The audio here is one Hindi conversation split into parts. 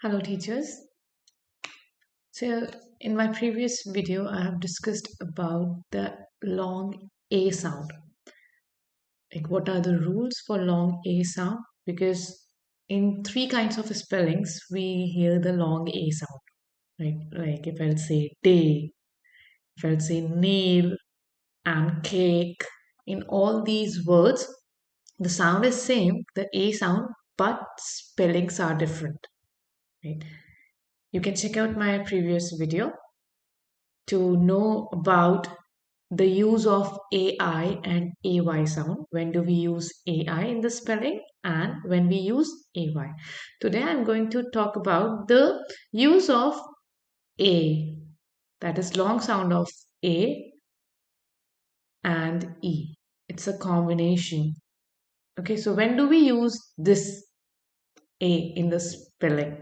Hello teachers. So in my previous video I have discussed about the long A sound. Like what are the rules for long A sound? Because in three kinds of spellings we hear the long A sound. Right? Like if I'll say day, if I'll say nail and cake, in all these words the sound is same, the A sound, but spellings are different. Right? You can check out my previous video to know about the use of AI and AY sound. When do we use AI in the spelling and when we use AY? Today I'm going to talk about the use of A, that is long sound of A and E. It's a combination. Okay, so when do we use this A in the spelling?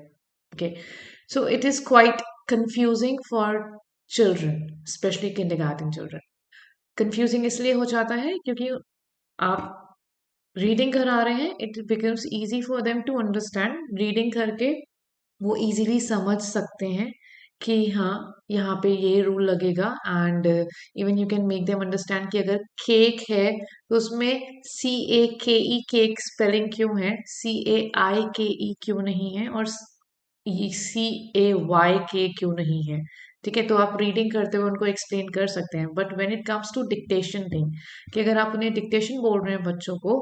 Okay, so it is quite confusing for children, especially kindergarten children. Confusing इसलिए हो जाता है क्योंकि आप रीडिंग करा रहे हैं, it becomes easy for them to understand. Reading करके वो इजीली समझ सकते हैं कि हाँ यहाँ पे ये रूल लगेगा। And even you can make them understand कि अगर केक है तो उसमें CAKE केक स्पेलिंग क्यों है, CAIKE क्यों नहीं है और CAYK क्यों नहीं है। ठीक है, तो आप रीडिंग करते हुए उनको एक्सप्लेन कर सकते हैं। But when it comes to dictation thing, कि अगर आप उन्हें डिक्टेशन बोल रहे हैं बच्चों को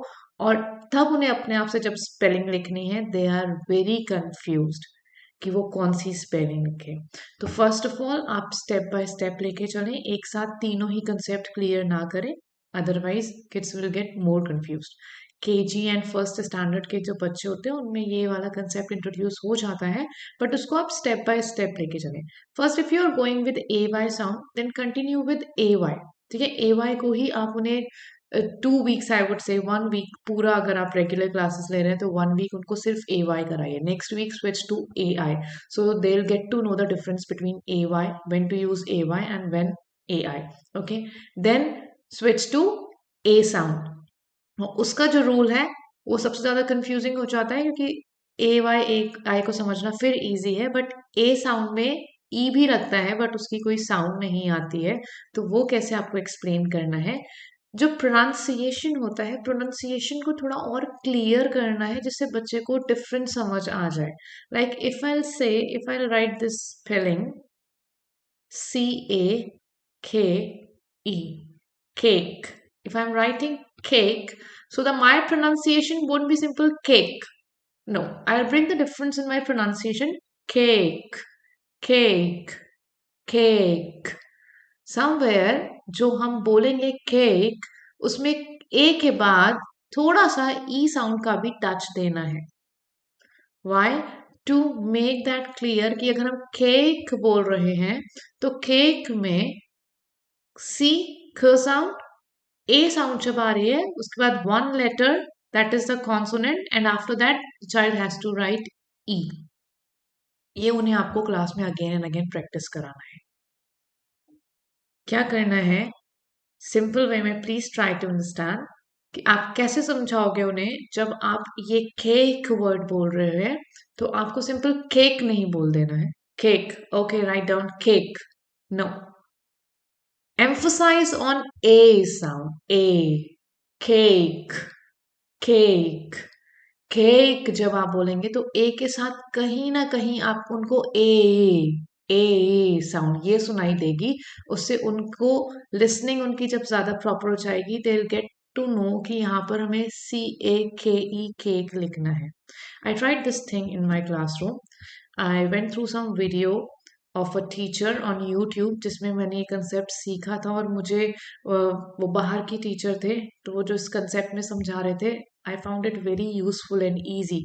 और तब उन्हें अपने आप से जब स्पेलिंग लिखनी है, दे आर वेरी कंफ्यूज्ड कि वो कौन सी स्पेलिंग लिखे। तो फर्स्ट ऑफ ऑल आप स्टेप बाय स्टेप लेके चलें, एक साथ तीनों ही कंसेप्ट क्लियर ना करें, otherwise kids will get more confused. KG and first standard के जो बच्चे होते हैं उनमें ये वाला कंसेप्ट इंट्रोड्यूस हो जाता है, बट उसको आप स्टेप बाय स्टेप लेके चलें। First if you are going with AY sound, then continue with AY। ठीक है, AY को ही आप उन्हें 2 weeks, I would say 1 week पूरा, अगर आप रेगुलर क्लासेस ले रहे हैं तो 1 वीक उनको सिर्फ AY कराइए, next week switch to AI, so they will get to know the difference between AY, when to use AY and when AI। Okay, then switch to A sound. उसका जो रूल है वो सबसे ज्यादा कंफ्यूजिंग हो जाता है क्योंकि AI को समझना फिर इजी है, बट A साउंड में ई भी लगता है बट उसकी कोई साउंड नहीं आती है, तो वो कैसे आपको एक्सप्लेन करना है। जो प्रोनाउंसिएशन होता है, प्रोनाउंसिएशन को थोड़ा और क्लियर करना है जिससे बच्चे को डिफरेंट समझ आ जाए। Like if I right this spelling CAKE, cake. If I'm writing cake, so the my pronunciation won't be simple cake. No, I'll bring the difference in my pronunciation. Cake, cake, cake. Somewhere जो हम बोलेंगे केक, उसमें ए के बाद थोड़ा सा ई साउंड का भी टच देना है। Why? To make that clear कि अगर हम केक बोल रहे हैं तो केक में सी ख साउंड, ए साउंड जब आ रही है उसके बाद one letter, that is the consonant, and after that child has to write E. ये उन्हें आपको क्लास में अगेन एंड अगेन प्रैक्टिस कराना है। क्या करना है, सिंपल वे में प्लीज ट्राई टू अंडरस्टैंड कि आप कैसे समझाओगे उन्हें। जब आप ये केक वर्ड बोल रहे हैं तो आपको सिंपल केक नहीं बोल देना है। Cake, okay, write down cake. No, emphasize on A sound. A, cake, cake, cake जब आप बोलेंगे तो A के साथ कहीं ना कहीं आप उनको ए साउंड ये सुनाई देगी। उससे उनको लिसनिंग उनकी जब ज्यादा प्रॉपर हो जाएगी, they will get to know कि यहाँ पर हमें CAKE केक लिखना है। I tried this thing in my classroom. I went through some video of a teacher on YouTube जिसमें मैंने ये कंसेप्ट सीखा था, और मुझे वो बाहर की टीचर थे तो वो जो इस कंसेप्ट में समझा रहे थे, I found it very useful and easy.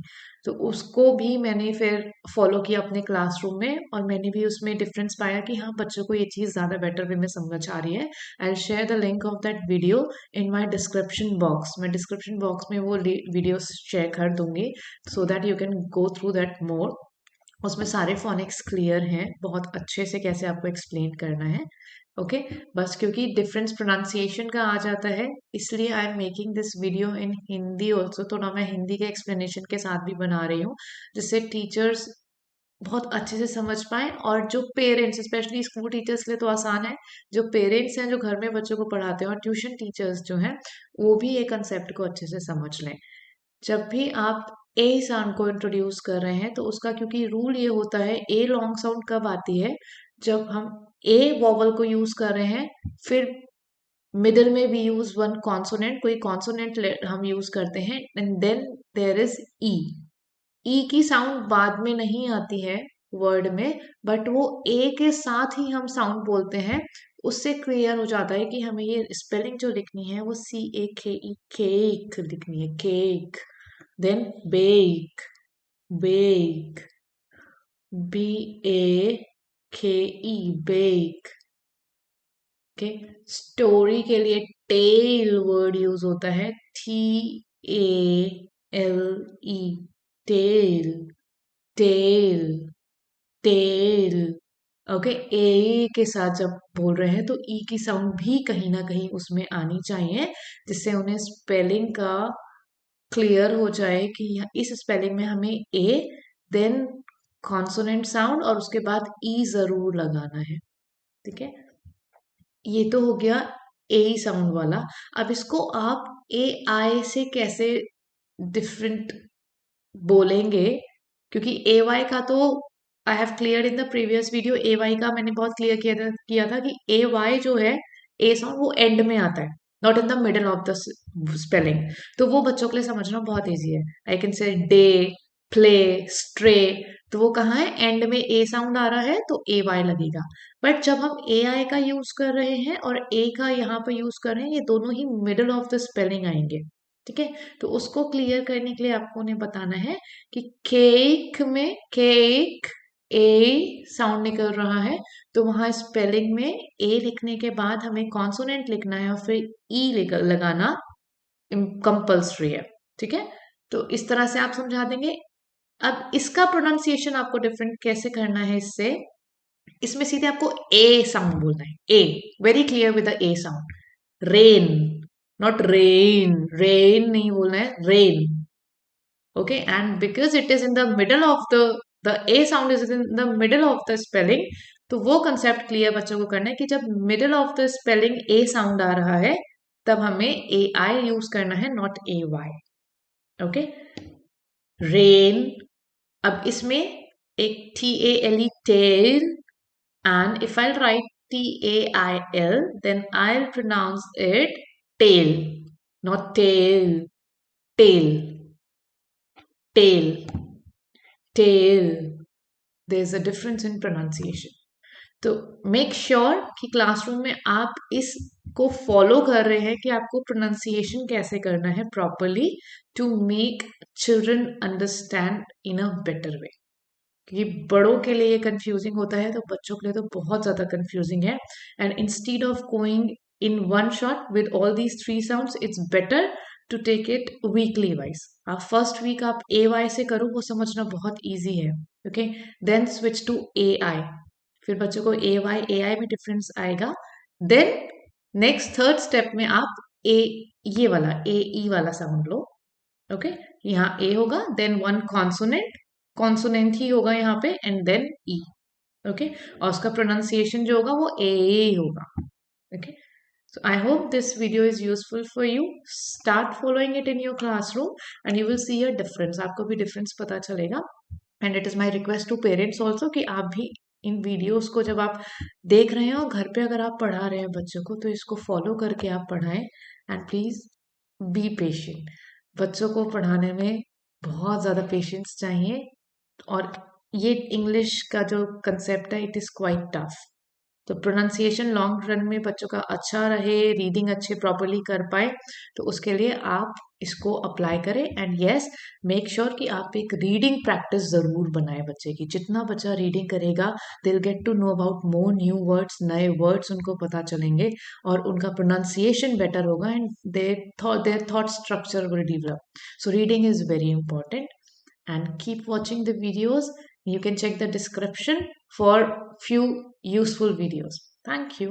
तो उसको भी मैंने फिर फॉलो किया अपने क्लासरूम में, और मैंने भी उसमें डिफरेंस पाया कि हाँ बच्चों को ये चीज़ ज़्यादा बेटर वे में समझ आ रही है। I will share the link of that video in my description box. मैं डिस्क्रिप्शन बॉक्स में वो वीडियो शेयर कर दूंगी so that you can go through that more. उसमें सारे फोनिक्स क्लियर हैं, बहुत अच्छे से कैसे आपको एक्सप्लेन करना है। ओके, बस क्योंकि डिफरेंस प्रोनाउंसिएशन का आ जाता है इसलिए I am making this video in Hindi also. थोड़ा मैं हिंदी के एक्सप्लेनेशन के साथ भी बना रही हूँ जिससे टीचर्स बहुत अच्छे से समझ पाए, और जो पेरेंट्स, स्पेशली स्कूल टीचर्स के लिए तो आसान है, जो पेरेंट्स हैं जो घर में बच्चों को पढ़ाते हैं और ट्यूशन टीचर्स जो हैं वो भी ये कंसेप्ट को अच्छे से समझ लें। जब भी आप ए साउंड को इंट्रोड्यूस कर रहे हैं तो उसका, क्योंकि रूल ये होता है, ए लॉन्ग साउंड कब आती है, जब हम ए वॉवल को यूज कर रहे हैं, फिर मिडिल में भी यूज वन कॉन्सोनेंट, कोई कॉन्सोनेंट हम यूज करते हैं, एंड देन देयर इज ई। ई की साउंड बाद में नहीं आती है वर्ड में, बट वो ए के साथ ही हम साउंड बोलते हैं। उससे क्लियर हो जाता है कि हमें ये स्पेलिंग जो लिखनी है वो CAKE, केक लिखनी है, cake. Then bake, bake, BAKE, bake. Okay, story के लिए टेल वर्ड यूज होता है, TALE, tale, tale, tale. Okay, A के साथ जब बोल रहे हैं तो ई की साउंड भी कहीं ना कहीं उसमें आनी चाहिए, जिससे उन्हें स्पेलिंग का क्लियर हो जाए कि इस स्पेलिंग में हमें ए, देन कॉन्सोनेंट साउंड, और उसके बाद ई जरूर लगाना है। ठीक है, ये तो हो गया ए साउंड वाला। अब इसको आप AI से कैसे डिफरेंट बोलेंगे, क्योंकि AY का तो I have clear in the previous video, AY का मैंने बहुत क्लियर किया था कि AY जो है, ए साउंड वो एंड में आता है, not in the middle of the spelling. तो वो बच्चों के लिए समझना बहुत ईजी है। I can say day, play, stray, तो वो कहाँ है, एंड में ए साउंड आ रहा है तो AY लगेगा। बट जब हम AI का यूज कर रहे हैं और ए का यहाँ पे यूज कर रहे हैं, ये दोनों ही मिडल ऑफ द स्पेलिंग आएंगे। ठीक है, तो उसको क्लियर करने के लिए आपको उन्हें बताना है कि केक में केक ए साउंड निकल रहा है, तो वहां स्पेलिंग में ए लिखने के बाद हमें कॉन्सोनेंट लिखना है और फिर ई लगाना कंपल्सरी है। ठीक है, तो इस तरह से आप समझा देंगे। अब इसका प्रोनाउंसिएशन आपको डिफरेंट कैसे करना है, इससे इसमें सीधे आपको ए साउंड बोलना है, A, very clear with the A sound. Rain, not rain, rain नहीं बोलना है, rain. Okay, and because it is in the middle of the A sound is in the middle of the spelling, तो वो कंसेप्ट क्लियर बच्चों को करना है कि जब middle of the spelling A sound आ रहा है तब हमें AI यूज करना है, नॉट AY। Okay, rain. अब इसमें एक TALE, tale, and if I'll write TAIL, then I'll pronounce it tail, not tail, tail, tail, tail. There's a difference in pronunciation. तो मेक श्योर कि क्लासरूम में आप इसको फॉलो कर रहे हैं कि आपको प्रोनाउंसिएशन कैसे करना है properly, to make children understand in a better way. क्योंकि बड़ों के लिए ये कंफ्यूजिंग होता है, तो बच्चों के लिए तो बहुत ज्यादा कंफ्यूजिंग है। And instead of going in one shot with all these 3 sounds, it's better to take it weekly wise. आप फर्स्ट वीक आप AY से करो, वो समझना बहुत ईजी है। Okay, then switch to AI, फिर बच्चों को AY में डिफरेंस आएगा। देन नेक्स्ट थर्ड स्टेप में आप ए, ये वाला AE वाला साउंड लो। ओके, यहाँ ए होगा, देन वन कॉन्सोनेंट, कॉन्सोनेंट ही होगा यहाँ पे, एंड देन ई। ओके, और उसका प्रोनाउंसिएशन जो होगा वो ए होगा। Okay, so I hope this video is useful for you. Start following it in your classroom and you will see a difference. आपको भी difference पता चलेगा। And it is my request to parents also कि आप भी इन वीडियोस को जब आप देख रहे हैं और घर पे अगर आप पढ़ा रहे हैं बच्चों को, तो इसको फॉलो करके आप पढ़ाएं। And please be patient. बच्चों को पढ़ाने में बहुत ज़्यादा पेशेंस चाहिए, और ये इंग्लिश का जो कंसेप्ट है, इट इज़ क्वाइट टफ। तो प्रोनाउंसिएशन लॉन्ग रन में बच्चों का अच्छा रहे, रीडिंग अच्छे प्रॉपरली कर पाए, तो उसके लिए आप इसको अप्लाई करें। एंड यस, मेक श्योर कि आप एक रीडिंग प्रैक्टिस जरूर बनाए बच्चे की। जितना बच्चा रीडिंग करेगा, they will get to know about more new words, नए वर्ड्स उनको पता चलेंगे और उनका प्रोनाउंसिएशन बेटर होगा, and their thought structure will develop. So reading is very important, and keep watching the videos. You can check the description for few useful videos. Thank you.